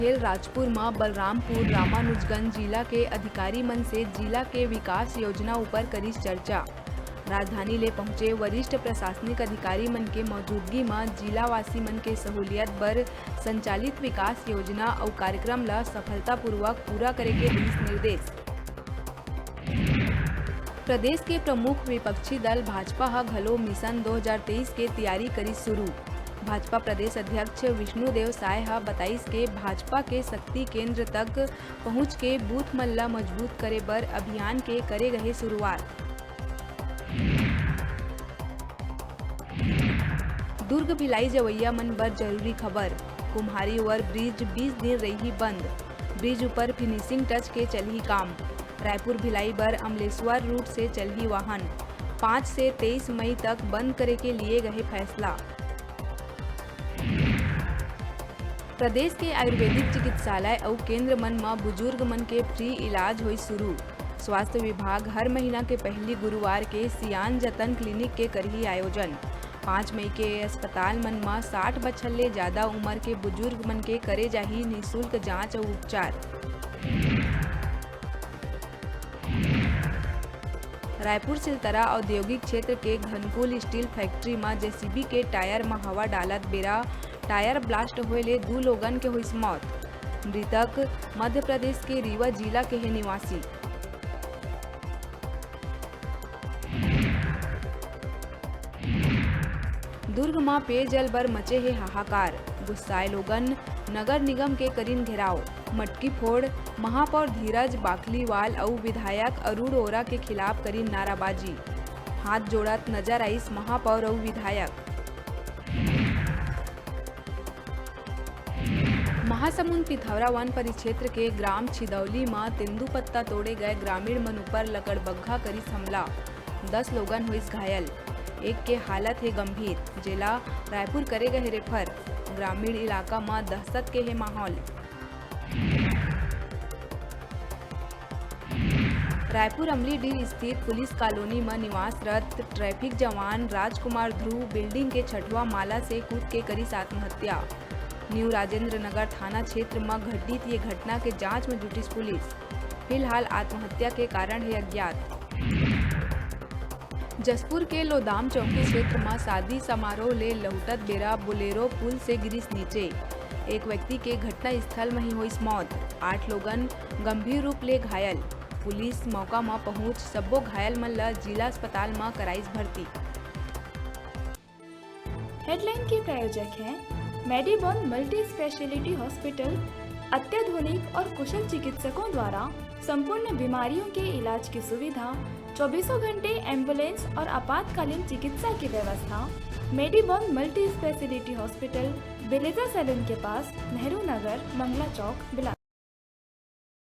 रहेल राजपुर में बलरामपुर रामानुजगंज जिला के अधिकारी मन से जिला के विकास योजना ऊपर करी चर्चा। राजधानी ले पहुंचे वरिष्ठ प्रशासनिक अधिकारी मन के मौजूदगी में जिलावासी मन के सहूलियत बर संचालित विकास योजना और कार्यक्रम ला सफलतापूर्वक पूरा करे के दिश निर्देश। प्रदेश के प्रमुख विपक्षी दल भाजपा हा घलो मिशन 2023 के तैयारी करी शुरू। भाजपा प्रदेश अध्यक्ष विष्णुदेव साय हा बताइस के भाजपा के शक्ति केंद्र तक पहुंच के बूथ मन ला मजबूत करे बर अभियान के करे गए शुरुआत। दुर्ग भिलाई जवैया मन बर जरूरी खबर। कुम्हारी ओवर ब्रिज 20 दिन रही बंद। ब्रिज ऊपर फिनिशिंग टच के चलही काम। रायपुर भिलाई बर अमलेश्वर रूट से चलही वाहन। 5 से 23 मई तक बंद करे के लिए गए फैसला। प्रदेश के आयुर्वेदिक चिकित्सालय और केंद्र मन में बुजुर्ग मन के फ्री इलाज हुई शुरू। स्वास्थ्य विभाग हर महीना के पहली गुरुवार के सियान जतन क्लिनिक के करही आयोजन। 5 मई के अस्पताल मन में 60 बछर ले ज्यादा उम्र के बुजुर्ग मन के करे जाही निःशुल्क जांच और उपचार। रायपुर सिलतरा औद्योगिक क्षेत्र के घनकुल स्टील फैक्ट्री में जेसीबी के टायर में हवा डालत बेरा टायर ब्लास्ट होए ले 2 लोगन के हुई मौत। मृतक मध्य प्रदेश के रीवा जिला के है निवासी। दुर्ग में पेयजल बर मचे है हाहाकार। गुस्साए लोगन नगर निगम के करीन घेराव। मटकी फोड़ महापौर धीरज बाकलीवाल और विधायक अरुण ओरा के खिलाफ करी नाराबाजी। हाथ जोड़त नजर आईस महापौर और विधायक। महासमुंद पिथौरा वन परिक्षेत्र के ग्राम छिदौली में तेंदुपत्ता तोड़े गए ग्रामीण मन ऊपर लकड़बग्घा करी हमला। 10 लोगन हुई घायल। एक के हालत है गंभीर। जिला रायपुर करे गए रेफर। ग्रामीण इलाका में दहशत के है माहौल। रायपुर अमलीडीह स्थित पुलिस कॉलोनी में निवासरत ट्रैफिक जवान राजकुमार ध्रुव बिल्डिंग के 6वां माला से कूद के करी आत्महत्या। न्यू राजेंद्र नगर थाना क्षेत्र में घटित ये घटना के जांच में जुटी पुलिस। फिलहाल आत्महत्या के कारण है अज्ञात। जसपुर के लोदाम चौकी क्षेत्र में शादी समारोह ले लहुटत बेरा बोलेरो पुल से गिरिस नीचे। एक व्यक्ति के घटना स्थल में ही हुई मौत। 8 लोगन गंभीर रूप ले घायल। पुलिस मौका में पहुंच सबो घायल मन ला जिला अस्पताल में कराइस भर्ती। हेडलाइन के प्रायोजक हैं मेडिबॉन मल्टी स्पेशलिटी हॉस्पिटल। अत्याधुनिक और कुशल चिकित्सकों द्वारा संपूर्ण बीमारियों के इलाज की सुविधा, 24 घंटे एम्बुलेंस और आपातकालीन चिकित्सा की व्यवस्था। मेडिबॉन मल्टी स्पेशलिटी हॉस्पिटल, बिलेजा सैलून के पास, नेहरू नगर, मंगला चौक, बिलासपुर।